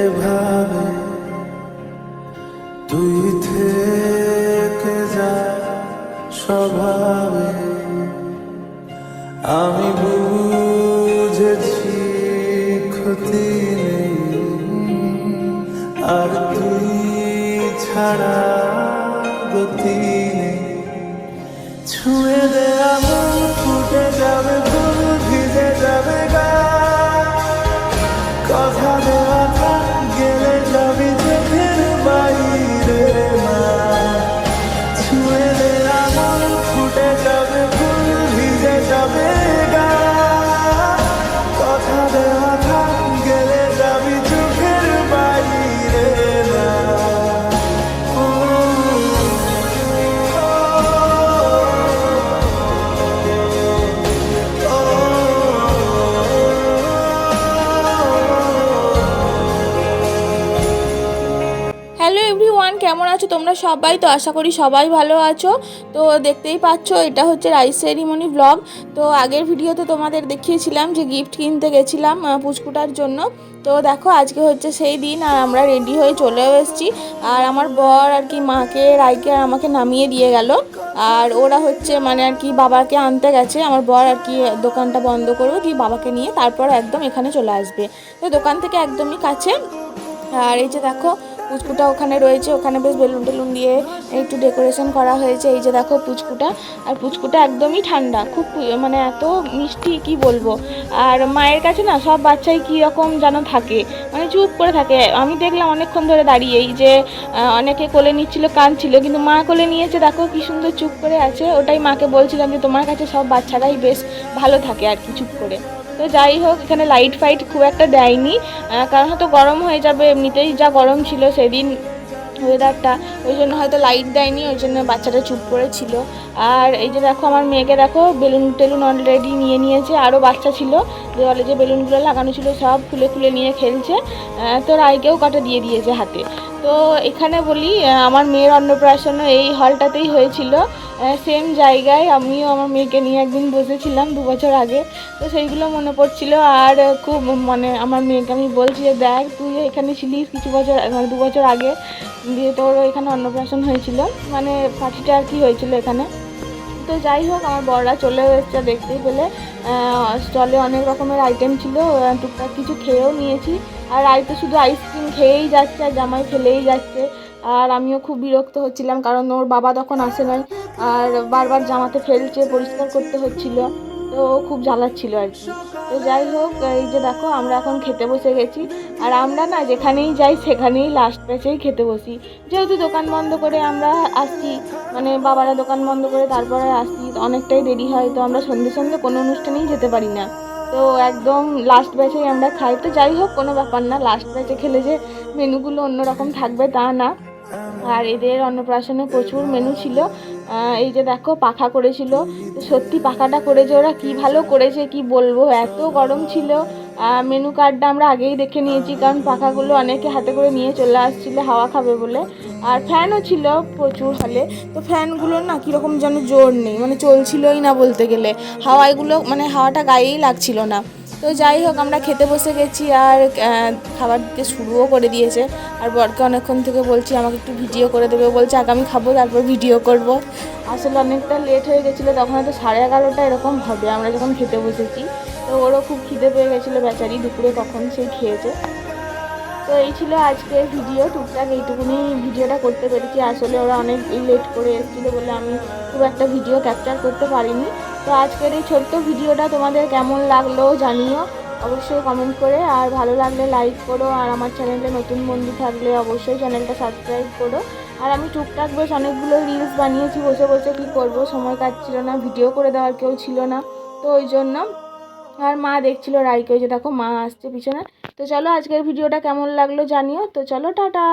এভাবে তুই থেকে যা স্বভাবে, আমি বুঝেছি ক্ষতি নেই, আর তুই ছাড়া গতি নেই। ছুঁয়ে দে আমার, ফুটে যাবে ফুল, ভিজে যাবে গা, কথা দেওয়া থাক, গেলে যাবি চোখের বাইরে না। ছুঁয়ে দে আমার, ফুটে যাবে ফুল, ভিজে যাবে গা, কথা দেওয়া থাক, গেলে যাবি চোখের বাইরে না। হ্যালো এভরিওয়ান, কেমন আছো তোমরা সবাই? তো আশা করি সবাই ভালো আছো। তো দেখতেই পাচ্ছ এটা হচ্ছে রাইস সেরিমনি ব্লগ। তো আগের ভিডিওতে তোমাদের দেখিয়েছিলাম যে গিফট কিনতে গেছিলাম পুচকুটার জন্য। তো দেখো আজকে হচ্ছে সেই দিন, আর আমরা রেডি হয়ে চলেও এসেছি। আর আমার বর আর কি মাকে, রাইকে আর আমাকে নামিয়ে দিয়ে গেল। আর ওরা হচ্ছে মানে আর কি বাবাকে আনতে গেছে। আমার বর আর কি দোকানটা বন্ধ করবে, দিয়ে বাবাকে নিয়ে তারপর একদম এখানে চলে আসবে। তো দোকান থেকে একদমই কাছে। আর এই যে দেখো পুচকুটা ওখানে রয়েছে, ওখানে বেশ বেলুন টেলুন দিয়ে একটু ডেকোরেশন করা হয়েছে। এই যে দেখো পুচকুটা, আর পুচকুটা একদমই ঠান্ডা, খুব মানে এত মিষ্টি কি বলবো। আর মায়ের কাছে না সব বাচ্চাই কীরকম যেন থাকে, মানে চুপ করে থাকে। আমি দেখলাম অনেকক্ষণ ধরে দাঁড়িয়ে, এই যে অনেকে কোলে নিচ্ছিল, কাঁদছিল, কিন্তু মা কোলে নিয়েছে, দেখো কি সুন্দর চুপ করে আছে। ওটাই মাকে বলছিলাম যে তোমার কাছে সব বাচ্চারাই বেশ ভালো থাকে আর কি, চুপ করে। তো যাই হোক, এখানে লাইট ফাইট খুব একটা দেয়নি, কারণ হয়তো গরম হয়ে যাবে, এমনিতেই যা গরম ছিল সেদিন ওয়েদারটা, ওই জন্য হয়তো লাইট দেয়নি, ওই জন্য বাচ্চাটা চুপ করে ছিল। আর এই যে দেখো আমার মেয়েকে দেখো, বেলুন টেলুন অলরেডি নিয়ে নিয়েছে, আরও বাচ্চা ছিল দেওয়ালে যে বেলুনগুলো লাগানো ছিল সব খুলে খুলে নিয়ে খেলছে। তো রাইকেও কাটা দিয়ে দিয়েছে হাতে। তো এখানে বলি আমার মেয়ের অন্নপ্রাশনও এই হলটাতেই হয়েছিল, সেম জায়গায়। আমিও আমার মেয়েকে নিয়ে একদিন বসেছিলাম 2 বছর আগে। তো সেইগুলো মনে পড়ছিল, আর খুব মানে আমার মেয়েকে আমি বলছি যে দেখ তুই এখানে ছিলিস কিছু বছর, মানে 2 বছর আগে, দিয়ে তোরও এখানে অন্নপ্রাশন হয়েছিল, মানে পার্টিটা আর কি হয়েছিল এখানে। তো যাই হোক আমার বড়রা চলে এসেছে দেখতেই পেলে। স্টলে অনেক রকমের আইটেম ছিল, টুকটাক কিছু খেয়েও নিয়েছি। আর তো শুধু আইসক্রিম খেয়েই যাচ্ছে, আর জামাই ফেলেই যাচ্ছে। আর আমিও খুব বিরক্ত হচ্ছিলাম, কারণ ওর বাবা তখন আসে নাই, আর বারবার জামাতে ফেলছে, পরিষ্কার করতে হচ্ছিল, তো খুব জ্বালাচ্ছিল আর কি। তো যাই হোক এই যে দেখো আমরা এখন খেতে বসে গেছি। আর আমরা না যেখানেই যাই সেখানেই লাস্ট ব্যাচেই খেতে বসি, যেহেতু দোকান বন্ধ করে আমরা আসছি, মানে বাবারা দোকান বন্ধ করে তারপরে আসি, অনেকটাই দেরি হয়। তো আমরা সন্ধ্যে সন্ধ্যে কোনো অনুষ্ঠানেই যেতে পারি না, তো একদম লাস্ট ব্যাচেই আমরা খাই। তো যাই হোক কোনো ব্যাপার না, লাস্ট ব্যাচে খেলে যে মেনুগুলো অন্যরকম থাকবে তা না। আর এদের অন্নপ্রাশনে প্রচুর মেনু ছিল। এই যে দেখো পাখা করেছিল, তো সত্যি পাখাটা করে যে ওরা কী ভালো করেছে কি বলবো, এত গরম ছিল। মেনু কার্ডটা আমরা আগেই দেখে নিয়েছি, কারণ পাখাগুলো অনেকে হাতে করে নিয়ে চলে আসছিল হাওয়া খাবে বলে। আর ফ্যানও ছিল প্রচুর হলে, তো ফ্যানগুলোর না কীরকম যেন জোর নেই, মানে চলছিলই না বলতে গেলে, হাওয়াগুলো মানে হাওয়াটা গায়েই লাগছিল না। তো যাই হোক আমরা খেতে বসে গেছি, আর খাবার দিতে শুরুও করে দিয়েছে। আর বরকে অনেকক্ষণ থেকে বলছি আমাকে একটু ভিডিও করে দেবে, বলছে আগে আমি খাবো তারপর ভিডিও করব। আসলে অনেকটা লেট হয়ে গেছিলো, তখন হয়তো 11:30 এরকম হবে আমরা যখন খেতে বসেছি। তো ওরও খুব খিদে পেয়ে গেছিলো বেচারি, দুপুরে কখন সেই খেয়েছে। তো এই ছিল আজকের ভিডিও, টুকটাক এইটুকুনি ভিডিওটা করতে পেরেছি। আসলে ওরা অনেক লেট করে এসেছিলো বলে আমি খুব একটা ভিডিও ক্যাপচার করতে পারিনি। তো আজকের এই ছোট্ট ভিডিওটা তোমাদের কেমন লাগলো জানিও অবশ্যই কমেন্ট করে, আর ভালো লাগলে লাইক করো, আর আমার চ্যানেলে নতুন বন্ধু থাকলে অবশ্যই চ্যানেলটা সাবস্ক্রাইব করো। আর আমি টুকটাক বেশ অনেকগুলো রিলস বানিয়েছি বসে বসে, কী করব, সময় কাটছিল না, ভিডিও করে দেওয়ার কেউ ছিল না, তো ওই জন্য। আর মা দেখছিল রাইকে, ওই যে দেখো মা আসছে পিছনে। তো চলো আজকের ভিডিওটা কেমন লাগলো জানিও। তো চলো টাটা।